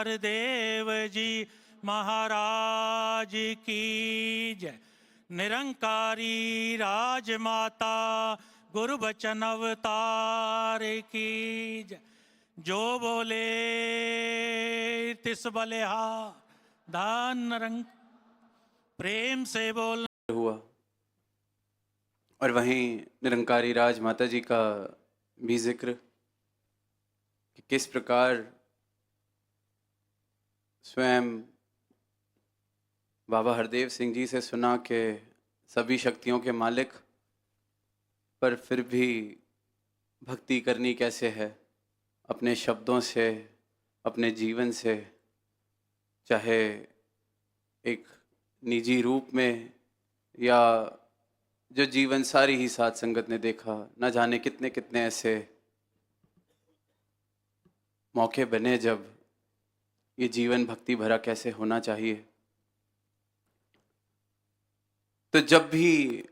निरंकार देव जी महाराज की जय। निरंकारी राजमाता गुरु बचन अवतार की जय। जो बोले तिस बलिहार धन रंग प्रेम से बोल हुआ। और वहीं निरंकारी राज माता जी का भी जिक्र कि किस प्रकार स्वयं बाबा हरदेव सिंह जी से सुना कि सभी शक्तियों के मालिक, पर फिर भी भक्ति करनी कैसे है, अपने शब्दों से, अपने जीवन से, चाहे एक निजी रूप में या जो जीवन सारी ही साथ संगत ने देखा, न जाने कितने कितने ऐसे मौके बने जब ये जीवन भक्ति भरा कैसे होना चाहिए। तो जब भी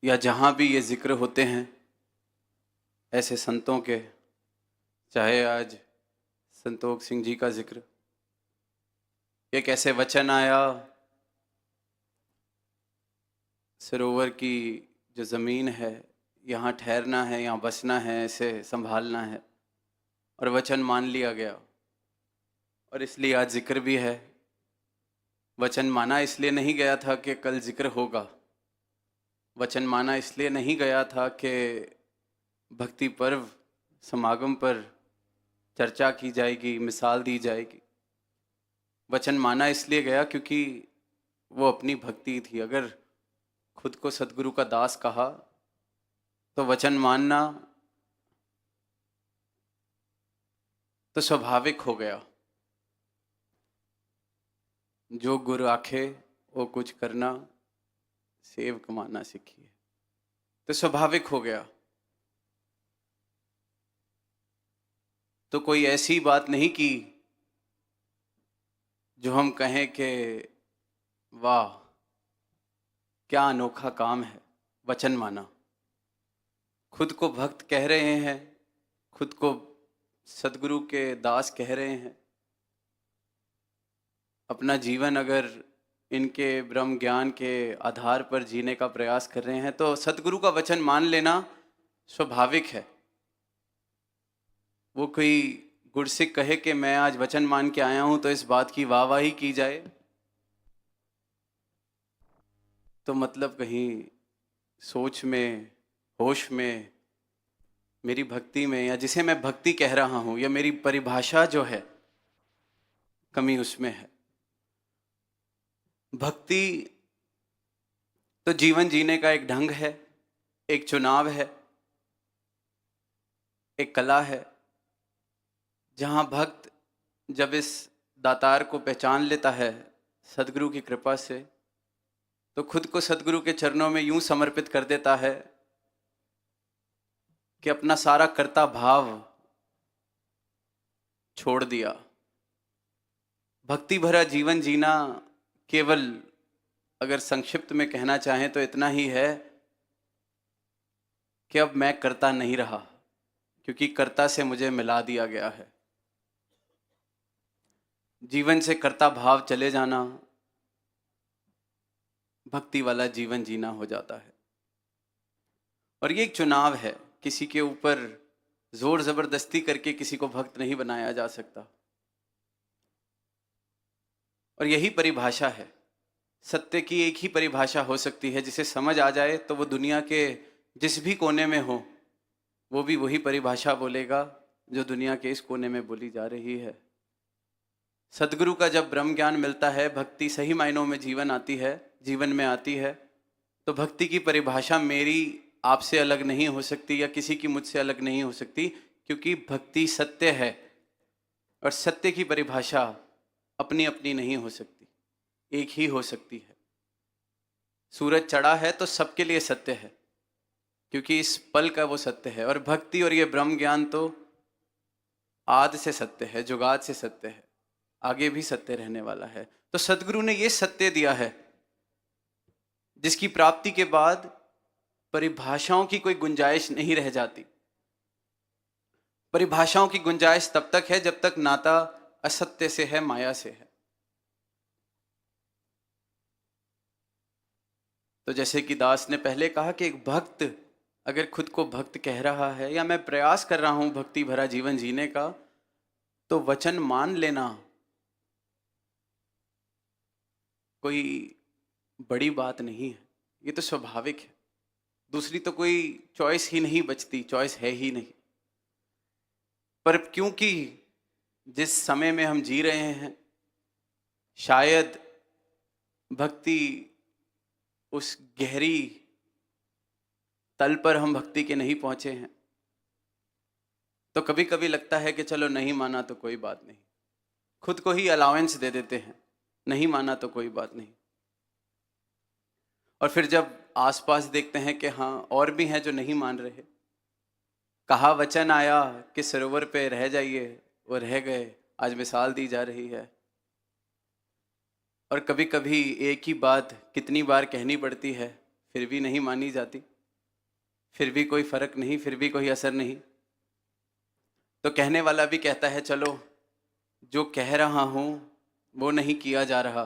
या जहाँ भी ये जिक्र होते हैं ऐसे संतों के, चाहे आज संतोख सिंह जी का जिक्र, एक ऐसे वचन आया, सरोवर की जो ज़मीन है यहाँ ठहरना है, यहाँ बसना है, ऐसे संभालना है, और वचन मान लिया गया। और इसलिए आज जिक्र भी है। वचन माना इसलिए नहीं गया था कि कल जिक्र होगा, वचन माना इसलिए नहीं गया था कि भक्ति पर्व समागम पर चर्चा की जाएगी, मिसाल दी जाएगी। वचन माना इसलिए गया क्योंकि वो अपनी भक्ति थी। अगर खुद को सदगुरु का दास कहा तो वचन मानना तो स्वाभाविक हो गया। जो गुरु आखे वो कुछ करना, सेव कमाना सीखिए, तो स्वाभाविक हो गया। तो कोई ऐसी बात नहीं की जो हम कहें कि वाह क्या अनोखा काम है। वचन माना, खुद को भक्त कह रहे हैं, खुद को सदगुरु के दास कह रहे हैं, अपना जीवन अगर इनके ब्रह्म ज्ञान के आधार पर जीने का प्रयास कर रहे हैं तो सदगुरु का वचन मान लेना स्वाभाविक है। वो कोई गुरसिक कहे कि मैं आज वचन मान के आया हूं तो इस बात की वाहवाही की जाए, तो मतलब कहीं सोच में, होश में, मेरी भक्ति में, या जिसे मैं भक्ति कह रहा हूं, या मेरी परिभाषा जो है, कमी उसमें है। भक्ति तो जीवन जीने का एक ढंग है, एक चुनाव है, एक कला है, जहां भक्त जब इस दातार को पहचान लेता है सदगुरु की कृपा से, तो खुद को सदगुरु के चरणों में यूं समर्पित कर देता है कि अपना सारा कर्ता भाव छोड़ दिया। भक्ति भरा जीवन जीना केवल अगर संक्षिप्त में कहना चाहें तो इतना ही है कि अब मैं कर्ता नहीं रहा, क्योंकि कर्ता से मुझे मिला दिया गया है। जीवन से कर्ता भाव चले जाना भक्ति वाला जीवन जीना हो जाता है। और ये एक चुनाव है, किसी के ऊपर जोर जबरदस्ती करके किसी को भक्त नहीं बनाया जा सकता। और यही परिभाषा है, सत्य की एक ही परिभाषा हो सकती है, जिसे समझ आ जाए तो वो दुनिया के जिस भी कोने में हो वो भी वही परिभाषा बोलेगा जो दुनिया के इस कोने में बोली जा रही है। सदगुरु का जब ब्रह्म ज्ञान मिलता है, भक्ति सही मायनों में जीवन में आती है, तो भक्ति की परिभाषा मेरी आपसे अलग नहीं हो सकती या किसी की मुझसे अलग नहीं हो सकती, क्योंकि भक्ति सत्य है और सत्य की परिभाषा अपनी अपनी नहीं हो सकती, एक ही हो सकती है। सूरज चढ़ा है तो सबके लिए सत्य है, क्योंकि इस पल का वो सत्य है। और भक्ति और ये ब्रह्म ज्ञान तो आदि से सत्य है, जुगाद से सत्य है, आगे भी सत्य रहने वाला है। तो सदगुरु ने ये सत्य दिया है जिसकी प्राप्ति के बाद परिभाषाओं की कोई गुंजाइश नहीं रह जाती। परिभाषाओं की गुंजाइश तब तक है जब तक नाता असत्य से है, माया से है। तो जैसे कि दास ने पहले कहा कि एक भक्त अगर खुद को भक्त कह रहा है या मैं प्रयास कर रहा हूं भक्ति भरा जीवन जीने का, तो वचन मान लेना कोई बड़ी बात नहीं है, ये तो स्वाभाविक है। दूसरी तो कोई चॉइस ही नहीं बचती, चॉइस है ही नहीं। पर क्योंकि जिस समय में हम जी रहे हैं, शायद भक्ति उस गहरी तल पर हम भक्ति के नहीं पहुंचे हैं, तो कभी कभी लगता है कि चलो नहीं माना तो कोई बात नहीं, खुद को ही अलाउंस दे देते हैं, नहीं माना तो कोई बात नहीं। और फिर जब आसपास देखते हैं कि हाँ और भी हैं जो नहीं मान रहे, कहा वचन आया कि सरोवर पे रह जाइए, वो रह गए, आज मिसाल दी जा रही है। और कभी कभी एक ही बात कितनी बार कहनी पड़ती है, फिर भी नहीं मानी जाती, फिर भी कोई फर्क नहीं, फिर भी कोई असर नहीं। तो कहने वाला भी कहता है चलो जो कह रहा हूं वो नहीं किया जा रहा,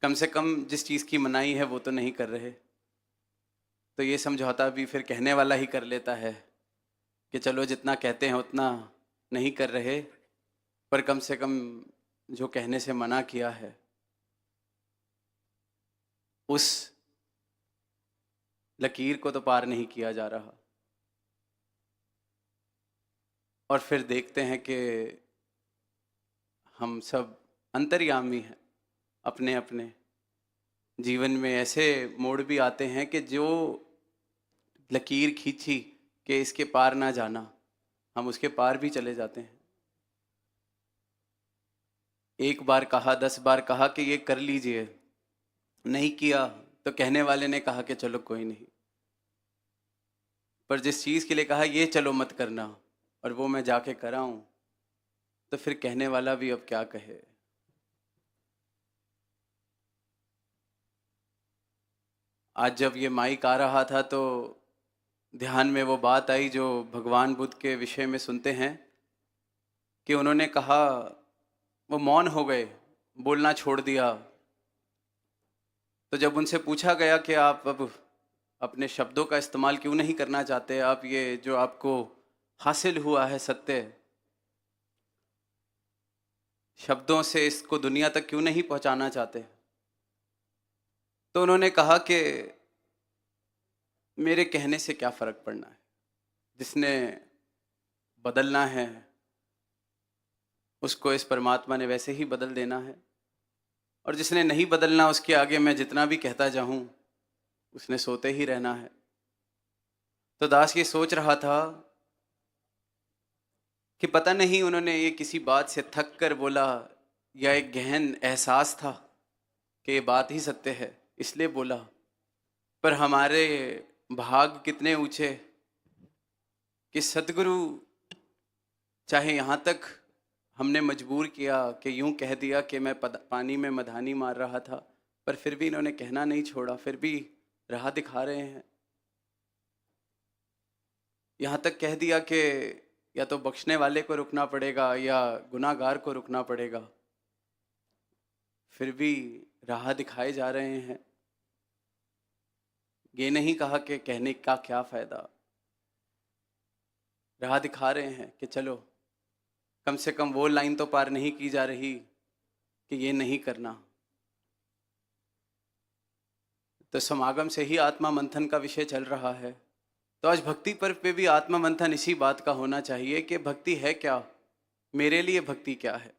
कम से कम जिस चीज़ की मनाही है वो तो नहीं कर रहे। तो ये समझौता भी फिर कहने वाला ही कर लेता है कि चलो जितना कहते हैं उतना नहीं कर रहे, पर कम से कम जो कहने से मना किया है उस लकीर को तो पार नहीं किया जा रहा। और फिर देखते हैं कि हम सब अंतर्यामी हैं, अपने अपने जीवन में ऐसे मोड़ भी आते हैं कि जो लकीर खींची कि इसके पार ना जाना, हम उसके पार भी चले जाते हैं। एक बार कहा, 10 बार कहा कि ये कर लीजिए, नहीं किया तो कहने वाले ने कहा कि चलो कोई नहीं, पर जिस चीज़ के लिए कहा ये चलो मत करना और वो मैं जाके कराऊं, तो फिर कहने वाला भी अब क्या कहे। आज जब ये माइक आ रहा था तो ध्यान में वो बात आई जो भगवान बुद्ध के विषय में सुनते हैं कि उन्होंने कहा, वो मौन हो गए, बोलना छोड़ दिया। तो जब उनसे पूछा गया कि आप अब अपने शब्दों का इस्तेमाल क्यों नहीं करना चाहते, आप ये जो आपको हासिल हुआ है सत्य, शब्दों से इसको दुनिया तक क्यों नहीं पहुंचाना चाहते, तो उन्होंने कहा कि मेरे कहने से क्या फर्क पड़ना है, जिसने बदलना है उसको इस परमात्मा ने वैसे ही बदल देना है, और जिसने नहीं बदलना उसके आगे मैं जितना भी कहता जाऊं उसने सोते ही रहना है। तो दास ये सोच रहा था कि पता नहीं उन्होंने ये किसी बात से थक कर बोला या एक गहन एहसास था कि ये बात ही सत्य है इसलिए बोला, पर हमारे भाग कितने ऊंचे कि सतगुरु चाहे यहाँ तक हमने मजबूर किया कि यूं कह दिया कि मैं पानी में मधानी मार रहा था, पर फिर भी इन्होंने कहना नहीं छोड़ा, फिर भी राह दिखा रहे हैं। यहाँ तक कह दिया कि या तो बख्शने वाले को रुकना पड़ेगा या गुनाहगार को रुकना पड़ेगा, फिर भी राह दिखाए जा रहे हैं। ये नहीं कहा कि कहने का क्या फायदा, राह दिखा रहे हैं कि चलो कम से कम वो लाइन तो पार नहीं की जा रही कि ये नहीं करना। तो समागम से ही आत्मा मंथन का विषय चल रहा है, तो आज भक्ति पर्व पे भी आत्मा मंथन इसी बात का होना चाहिए कि भक्ति है क्या, मेरे लिए भक्ति क्या है,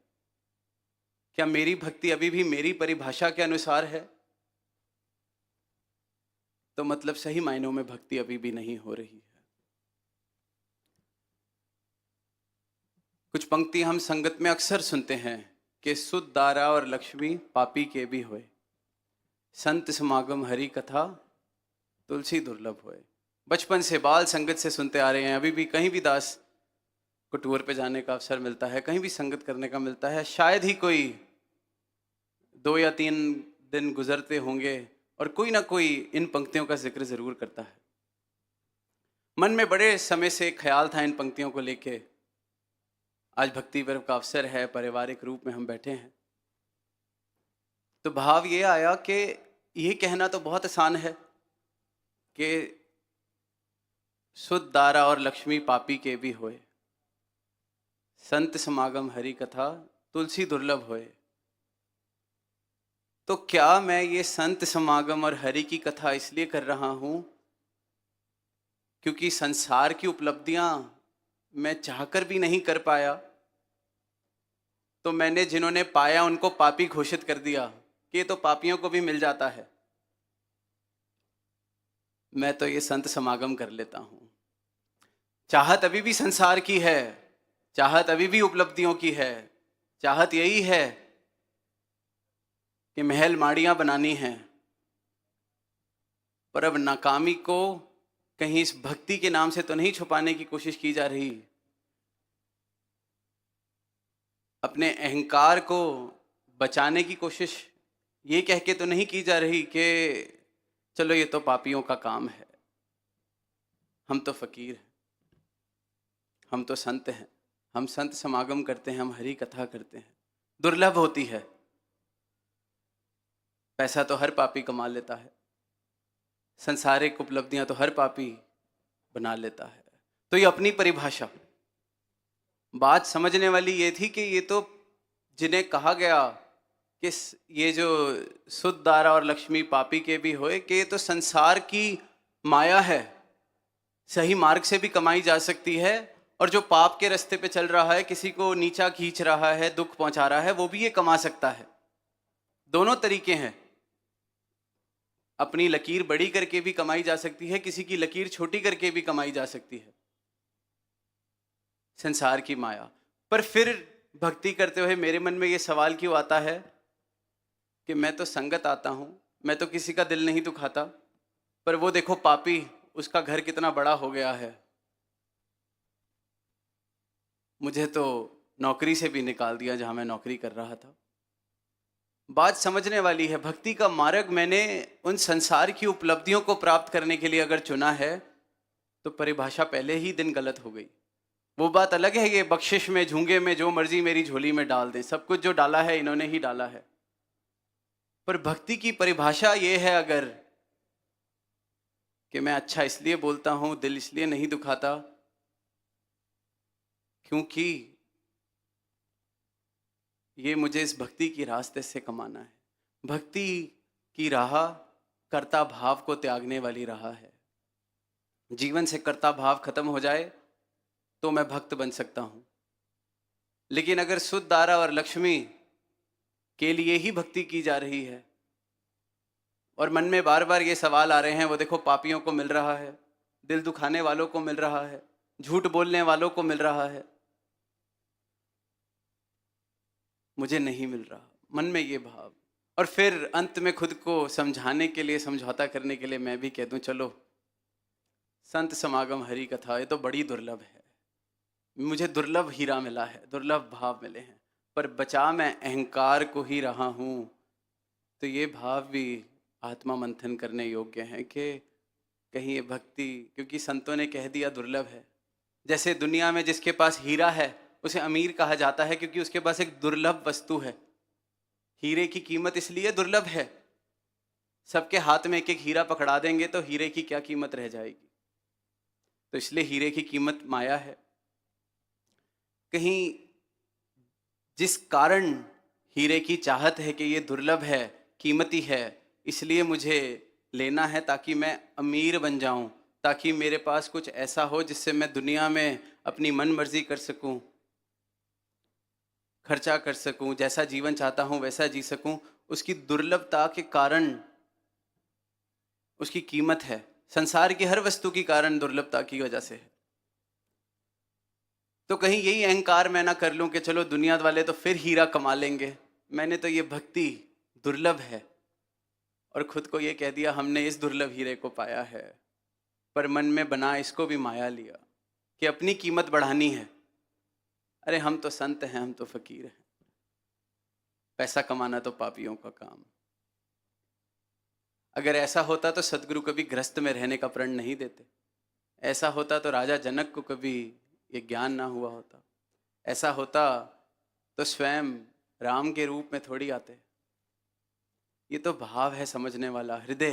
क्या मेरी भक्ति अभी भी मेरी परिभाषा के अनुसार है, तो मतलब सही मायनों में भक्ति अभी भी नहीं हो रही है। कुछ पंक्ति हम संगत में अक्सर सुनते हैं कि सुध दारा और लक्ष्मी पापी के भी होए, संत समागम हरि कथा तुलसी दुर्लभ होए। बचपन से बाल संगत से सुनते आ रहे हैं, अभी भी कहीं भी दास को टूर पे जाने का अवसर मिलता है, कहीं भी संगत करने का मिलता है, शायद ही कोई 2 या 3 दिन गुजरते होंगे और कोई ना कोई इन पंक्तियों का जिक्र जरूर करता है। मन में बड़े समय से एक ख्याल था इन पंक्तियों को लेके। आज भक्ति पर्व का अवसर है, पारिवारिक रूप में हम बैठे हैं, तो भाव ये आया कि ये कहना तो बहुत आसान है कि सुध दारा और लक्ष्मी पापी के भी होए, संत समागम हरि कथा तुलसी दुर्लभ होए। तो क्या मैं ये संत समागम और हरि की कथा इसलिए कर रहा हूं क्योंकि संसार की उपलब्धियां मैं चाहकर भी नहीं कर पाया, तो मैंने जिन्होंने पाया उनको पापी घोषित कर दिया कि ये तो पापियों को भी मिल जाता है, मैं तो ये संत समागम कर लेता हूं। चाहत अभी भी संसार की है, चाहत अभी भी उपलब्धियों की है, चाहत यही है कि महल माड़ियां बनानी हैं, पर अब नाकामी को कहीं इस भक्ति के नाम से तो नहीं छुपाने की कोशिश की जा रही, अपने अहंकार को बचाने की कोशिश ये कह के तो नहीं की जा रही कि चलो ये तो पापियों का काम है, हम तो फकीर हैं, हम तो संत हैं, हम संत समागम करते हैं, हम हरि कथा करते हैं। दुर्लभ होती है, पैसा तो हर पापी कमा लेता है, संसारिक उपलब्धियां तो हर पापी बना लेता है। तो ये अपनी परिभाषा, बात समझने वाली ये थी कि ये तो जिन्हें कहा गया कि ये जो सुध दारा और लक्ष्मी पापी के भी होए, कि ये तो संसार की माया है, सही मार्ग से भी कमाई जा सकती है, और जो पाप के रास्ते पे चल रहा है, किसी को नीचा खींच रहा है, दुख पहुंचा रहा है, वो भी ये कमा सकता है। दोनों तरीके हैं, अपनी लकीर बड़ी करके भी कमाई जा सकती है, किसी की लकीर छोटी करके भी कमाई जा सकती है, संसार की माया। पर फिर भक्ति करते हुए मेरे मन में ये सवाल क्यों आता है कि मैं तो संगत आता हूं, मैं तो किसी का दिल नहीं दुखाता, पर वो देखो पापी, उसका घर कितना बड़ा हो गया है, मुझे तो नौकरी से भी निकाल दिया जहां मैं नौकरी कर रहा था। बात समझने वाली है, भक्ति का मार्ग मैंने उन संसार की उपलब्धियों को प्राप्त करने के लिए अगर चुना है तो परिभाषा पहले ही दिन गलत हो गई। वो बात अलग है, ये बख्शिश में झूंगे में जो मर्जी मेरी झोली में डाल दें, सब कुछ जो डाला है इन्होंने ही डाला है। पर भक्ति की परिभाषा ये है अगर कि मैं अच्छा इसलिए बोलता हूं, दिल इसलिए नहीं दुखाता क्योंकि ये मुझे इस भक्ति की रास्ते से कमाना है। भक्ति की राह कर्ता भाव को त्यागने वाली राह है। जीवन से कर्ता भाव खत्म हो जाए तो मैं भक्त बन सकता हूं, लेकिन अगर सुध दारा और लक्ष्मी के लिए ही भक्ति की जा रही है और मन में बार बार ये सवाल आ रहे हैं, वो देखो पापियों को मिल रहा है, दिल दुखाने वालों को मिल रहा है, झूठ बोलने वालों को मिल रहा है, मुझे नहीं मिल रहा, मन में ये भाव। और फिर अंत में खुद को समझाने के लिए, समझौता करने के लिए मैं भी कह दूं चलो संत समागम हरि कथा ये तो बड़ी दुर्लभ है, मुझे दुर्लभ हीरा मिला है, दुर्लभ भाव मिले हैं, पर बचा मैं अहंकार को ही रहा हूं। तो ये भाव भी आत्मा मंथन करने योग्य है कि कहीं ये भक्ति, क्योंकि संतों ने कह दिया दुर्लभ है। जैसे दुनिया में जिसके पास हीरा है उसे अमीर कहा जाता है क्योंकि उसके पास एक दुर्लभ वस्तु है। हीरे की कीमत इसलिए दुर्लभ है, सबके हाथ में एक एक हीरा पकड़ा देंगे तो हीरे की क्या कीमत रह जाएगी, तो इसलिए हीरे की कीमत माया है। कहीं जिस कारण हीरे की चाहत है कि ये दुर्लभ है, कीमती है, इसलिए मुझे लेना है ताकि मैं अमीर बन जाऊं, ताकि मेरे पास कुछ ऐसा हो जिससे मैं दुनिया में अपनी मन मर्जी कर सकूं, खर्चा कर सकूं, जैसा जीवन चाहता हूं वैसा जी सकूं। उसकी दुर्लभता के कारण उसकी कीमत है, संसार की हर वस्तु की कारण दुर्लभता की वजह से है। तो कहीं यही अहंकार मैं ना कर लूं कि चलो दुनिया वाले तो फिर हीरा कमा लेंगे, मैंने तो ये भक्ति दुर्लभ है और खुद को ये कह दिया हमने इस दुर्लभ हीरे को पाया है, पर मन में बना इसको भी माया लिया कि अपनी कीमत बढ़ानी है। अरे हम तो संत हैं, हम तो फकीर हैं, पैसा कमाना तो पापियों का काम। अगर ऐसा होता तो सदगुरु कभी ग्रस्त में रहने का प्रण नहीं देते, ऐसा होता तो राजा जनक को कभी ये ज्ञान ना हुआ होता। ऐसा होता तो स्वयं राम के रूप में थोड़ी आते। ये तो भाव है समझने वाला, हृदय,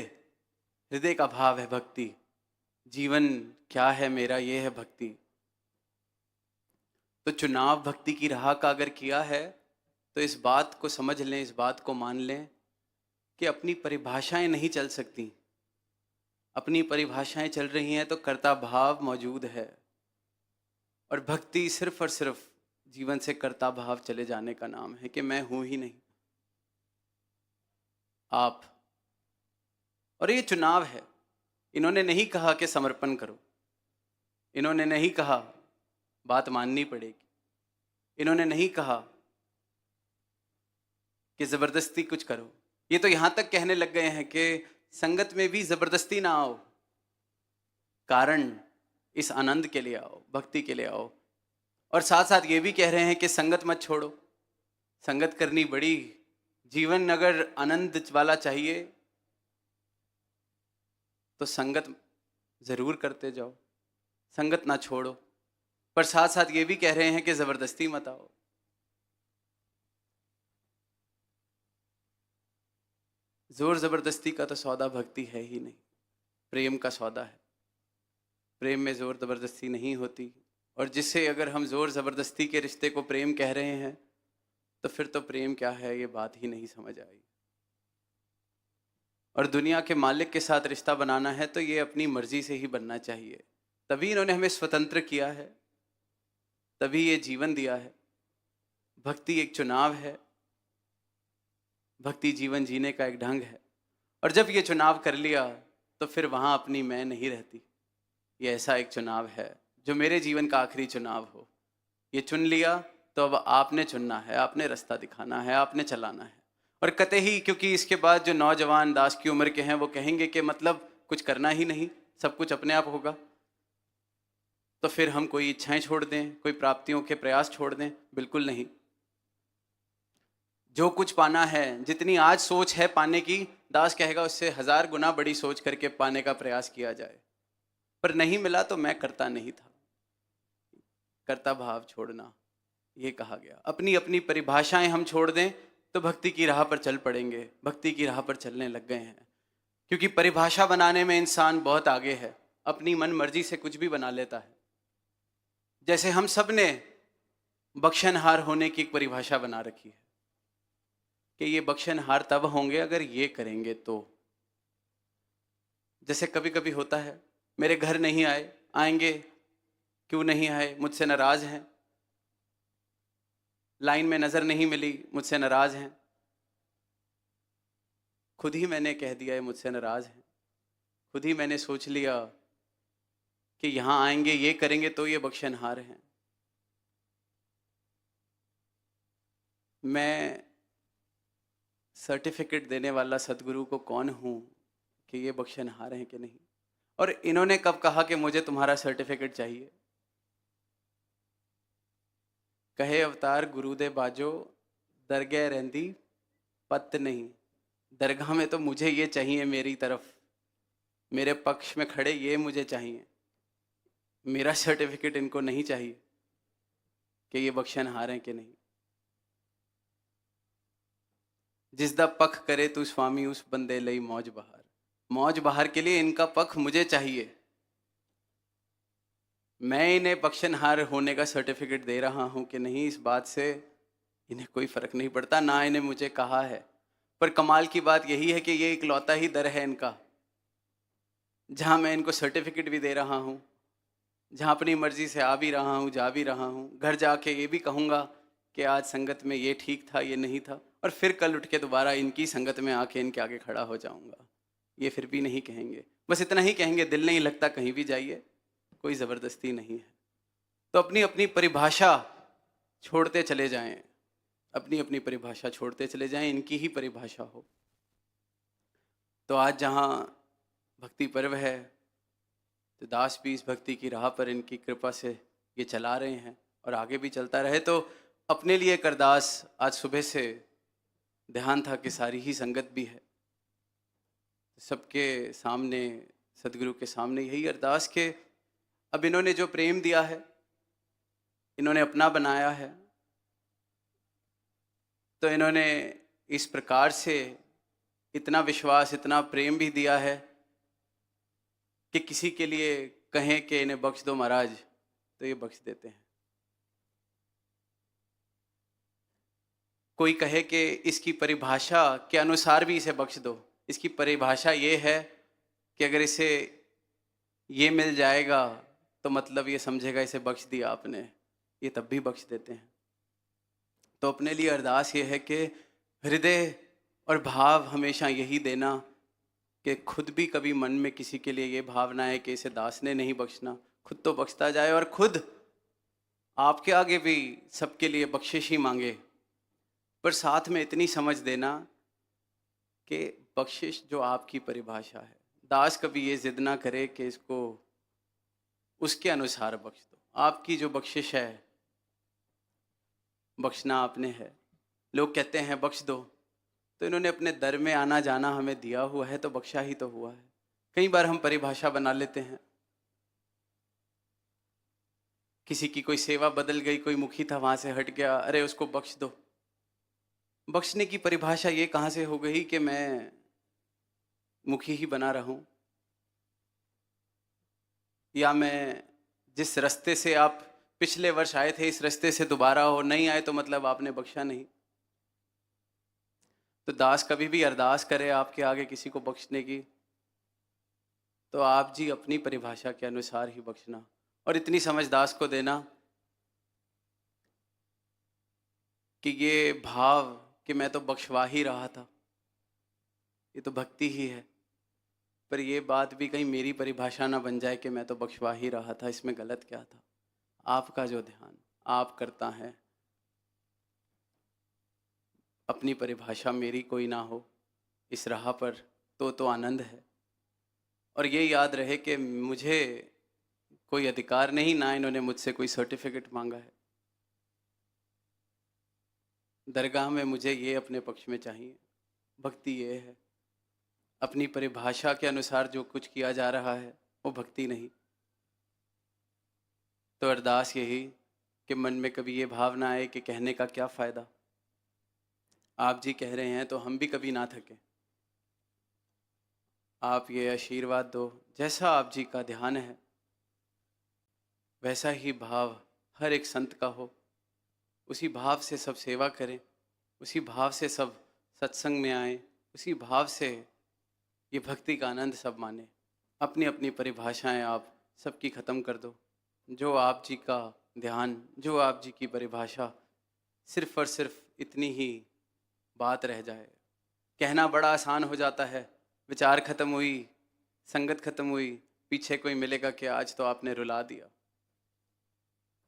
हृदय का भाव है भक्ति। जीवन क्या है मेरा, ये है भक्ति। तो चुनाव भक्ति की राह का अगर किया है तो इस बात को समझ लें, इस बात को मान लें कि अपनी परिभाषाएं नहीं चल सकती। अपनी परिभाषाएं चल रही हैं तो कर्ता भाव मौजूद है, और भक्ति सिर्फ और सिर्फ जीवन से कर्ता भाव चले जाने का नाम है कि मैं हूं ही नहीं, आप। और ये चुनाव है। इन्होंने नहीं कहा कि समर्पण करो, इन्होंने नहीं कहा बात माननी पड़ेगी, इन्होंने नहीं कहा कि जबरदस्ती कुछ करो। ये तो यहां तक कहने लग गए हैं कि संगत में भी जबरदस्ती ना आओ, कारण इस आनंद के लिए आओ, भक्ति के लिए आओ। और साथ साथ ये भी कह रहे हैं कि संगत मत छोड़ो, संगत करनी बड़ी। जीवन अगर आनंद वाला चाहिए तो संगत जरूर करते जाओ, संगत ना छोड़ो। पर साथ साथ ये भी कह रहे हैं कि जबरदस्ती मत आओ। जोर जबरदस्ती का तो सौदा भक्ति है ही नहीं, प्रेम का सौदा है। प्रेम में जोर जबरदस्ती नहीं होती। और जिससे अगर हम जोर जबरदस्ती के रिश्ते को प्रेम कह रहे हैं तो फिर तो प्रेम क्या है ये बात ही नहीं समझ आई। और दुनिया के मालिक के साथ रिश्ता बनाना है तो ये अपनी मर्जी से ही बनना चाहिए। तभी इन्होंने हमें स्वतंत्र किया है, तभी ये जीवन दिया है। भक्ति एक चुनाव है, भक्ति जीवन जीने का एक ढंग है। और जब ये चुनाव कर लिया तो फिर वहां अपनी मैं नहीं रहती। ये ऐसा एक चुनाव है जो मेरे जीवन का आखिरी चुनाव हो। ये चुन लिया तो अब आपने चुनना है, आपने रास्ता दिखाना है, आपने चलाना है। और कतई, क्योंकि इसके बाद जो नौजवान दास की उम्र के हैं वो कहेंगे कि मतलब कुछ करना ही नहीं, सब कुछ अपने आप होगा, तो फिर हम कोई इच्छाएं छोड़ दें, कोई प्राप्तियों के प्रयास छोड़ दें? बिल्कुल नहीं। जो कुछ पाना है, जितनी आज सोच है पाने की, दास कहेगा उससे 1000 गुना बड़ी सोच करके पाने का प्रयास किया जाए। पर नहीं मिला तो मैं करता नहीं था, कर्ता भाव छोड़ना ये कहा गया। अपनी अपनी परिभाषाएं हम छोड़ दें तो भक्ति की राह पर चल पड़ेंगे, भक्ति की राह पर चलने लग गए हैं। क्योंकि परिभाषा बनाने में इंसान बहुत आगे है, अपनी मन मर्जी से कुछ भी बना लेता है। जैसे हम सब ने बख्शनहार होने की एक परिभाषा बना रखी है कि ये बख्शनहार तब होंगे अगर ये करेंगे तो। जैसे कभी कभी होता है, मेरे घर नहीं आए, आएंगे, क्यों नहीं आए, मुझसे नाराज हैं, लाइन में नजर नहीं मिली, मुझसे नाराज हैं। खुद ही मैंने कह दिया है मुझसे नाराज हैं, खुद ही मैंने सोच लिया कि यहां आएंगे, ये करेंगे तो ये बख्शनहार हैं। मैं सर्टिफिकेट देने वाला सदगुरु को कौन हूं कि ये बख्शनहार हैं कि नहीं? और इन्होंने कब कहा कि मुझे तुम्हारा सर्टिफिकेट चाहिए? कहे अवतार गुरु दे बाजो, दरगाह रहंदी पत नहीं। दरगाह में तो मुझे ये चाहिए, मेरी तरफ, मेरे पक्ष में खड़े ये मुझे चाहिए, मेरा सर्टिफिकेट इनको नहीं चाहिए कि ये बख्शनहार हैं कि नहीं। जिस दा पख करे तू स्वामी, उस बंदे लई मौज बहार। मौज बहार के लिए इनका पख मुझे चाहिए। मैं इन्हें बख्शनहार होने का सर्टिफिकेट दे रहा हूं कि नहीं, इस बात से इन्हें कोई फर्क नहीं पड़ता, ना इन्हें मुझे कहा है। पर कमाल की बात यही है कि ये इकलौता ही दर है इनका जहां मैं इनको सर्टिफिकेट भी दे रहा हूं, जहां अपनी मर्जी से आ भी रहा हूं, जा भी रहा हूं। घर जाके ये भी कहूंगा कि आज संगत में ये ठीक था, ये नहीं था, और फिर कल उठ के दोबारा इनकी संगत में आके इनके आगे खड़ा हो जाऊंगा। ये फिर भी नहीं कहेंगे, बस इतना ही कहेंगे, दिल नहीं लगता कहीं भी जाइए, कोई ज़बरदस्ती नहीं है। तो अपनी अपनी परिभाषा छोड़ते चले जाएं, अपनी अपनी परिभाषा छोड़ते चले जाएं, इनकी ही परिभाषा हो। तो आज जहाँ भक्ति पर्व है तो दास भी इस भक्ति की राह पर इनकी कृपा से ये चला रहे हैं और आगे भी चलता रहे। तो अपने लिए एक अरदास, आज सुबह से ध्यान था कि सारी ही संगत भी है, सबके सामने, सदगुरु के सामने यही अरदास के अब इन्होंने जो प्रेम दिया है, इन्होंने अपना बनाया है, तो इन्होंने इस प्रकार से इतना विश्वास, इतना प्रेम भी दिया है कि किसी के लिए कहें कि इन्हें बख्श दो महाराज, तो ये बख्श देते हैं। कोई कहे कि इसकी परिभाषा के अनुसार भी इसे बख्श दो, इसकी परिभाषा ये है कि अगर इसे ये मिल जाएगा तो मतलब ये समझेगा इसे बख्श दिया आपने, ये तब भी बख्श देते हैं। तो अपने लिए अरदास ये है कि हृदय और भाव हमेशा यही देना कि खुद भी कभी मन में किसी के लिए ये भावना है कि इसे दास ने नहीं बख्शना, खुद तो बख्शता जाए और खुद आपके आगे भी सबके लिए बख्शिश ही मांगे, पर साथ में इतनी समझ देना कि बख्शिश जो आपकी परिभाषा है, दास कभी ये जिद ना करे कि इसको उसके अनुसार बख्श दो। आपकी जो बख्शिश है, बख्शना आपने है। लोग कहते हैं बख्श दो, तो इन्होंने अपने दर में आना जाना हमें दिया हुआ है, तो बख्शा ही तो हुआ है। कई बार हम परिभाषा बना लेते हैं, किसी की कोई सेवा बदल गई, कोई मुखी था वहां से हट गया, अरे उसको बख्श दो। बख्शने की परिभाषा ये कहाँ से हो गई कि मैं मुखी ही बना रहूं, या मैं जिस रास्ते से आप पिछले वर्ष आए थे इस रास्ते से दोबारा हो नहीं आए तो मतलब आपने बख्शा नहीं। तो दास कभी भी अरदास करे आपके आगे किसी को बख्शने की, तो आप जी अपनी परिभाषा के अनुसार ही बख्शना, और इतनी समझ दास को देना कि ये भाव कि मैं तो बख्शवा ही रहा था, ये तो भक्ति ही है, पर ये बात भी कहीं मेरी परिभाषा ना बन जाए कि मैं तो बख्शवा ही रहा था, इसमें गलत क्या था। आपका जो ध्यान आप करता है, अपनी परिभाषा मेरी कोई ना हो इस राह पर, तो आनंद है। और ये याद रहे कि मुझे कोई अधिकार नहीं, ना इन्होंने मुझसे कोई सर्टिफिकेट मांगा है। दरगाह में मुझे ये अपने पक्ष में चाहिए, भक्ति ये है। अपनी परिभाषा के अनुसार जो कुछ किया जा रहा है वो भक्ति नहीं। तो अरदास यही कि मन में कभी ये भावना आए कि कहने का क्या फ़ायदा, आप जी कह रहे हैं तो हम भी कभी ना थकें। आप ये आशीर्वाद दो, जैसा आप जी का ध्यान है वैसा ही भाव हर एक संत का हो, उसी भाव से सब सेवा करें, उसी भाव से सब सत्संग में आएं, उसी भाव से ये भक्ति का आनंद सब माने। अपनी अपनी परिभाषाएं आप सबकी ख़त्म कर दो। जो आप जी का ध्यान, जो आप जी की परिभाषा, सिर्फ और सिर्फ इतनी ही बात रह जाए। कहना बड़ा आसान हो जाता है, विचार ख़त्म हुई, संगत ख़त्म हुई, पीछे कोई मिलेगा कि आज तो आपने रुला दिया।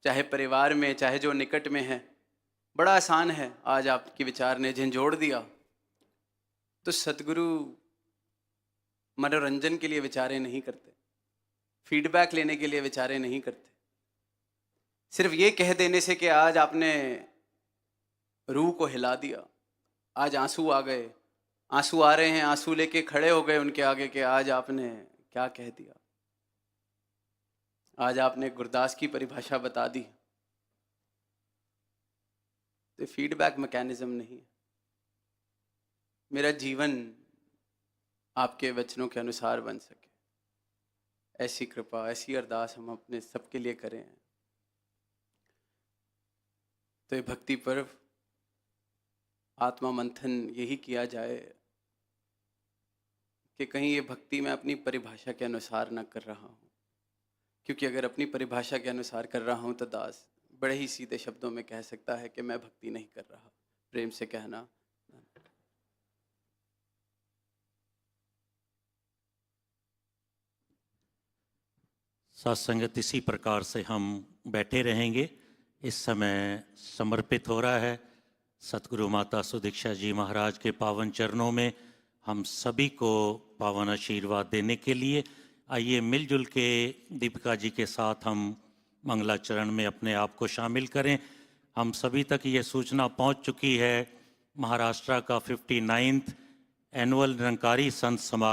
चाहे परिवार में, चाहे जो निकट में है, बड़ा आसान है, आज आपके विचार ने झंझोड़ दिया। तो सतगुरु मनोरंजन के लिए विचारे नहीं करते, फीडबैक लेने के लिए विचारे नहीं करते। सिर्फ ये कह देने से कि आज आपने रूह को हिला दिया, आज आंसू आ गए, आंसू आ रहे हैं, आंसू लेके खड़े हो गए उनके आगे कि आज आपने क्या कह दिया, आज आपने गुरदास की परिभाषा बता दी। तो फीडबैक मैकेनिज्म नहीं है। मेरा जीवन आपके वचनों के अनुसार बन सके, ऐसी कृपा, ऐसी अरदास हम अपने सबके लिए करें। तो ये भक्ति पर्व, आत्मा मंथन यही किया जाए कि कहीं ये भक्ति मैं अपनी परिभाषा के अनुसार न कर रहा हूँ, क्योंकि अगर अपनी परिभाषा के अनुसार कर रहा हूँ तो दास बड़े ही सीधे शब्दों में कह सकता है कि मैं भक्ति नहीं कर रहा। प्रेम से कहना। सत्संगत इसी प्रकार से हम बैठे रहेंगे। इस समय समर्पित हो रहा है सतगुरु माता सुदीक्षा जी महाराज के पावन चरणों में हम सभी को पावन आशीर्वाद देने के लिए। आइए मिलजुल के दीपिका जी के साथ हम मंगलाचरण में अपने आप को शामिल करें। हम सभी तक ये सूचना पहुंच चुकी है, महाराष्ट्र का 59वां एनुअल निरंकारी संत समागम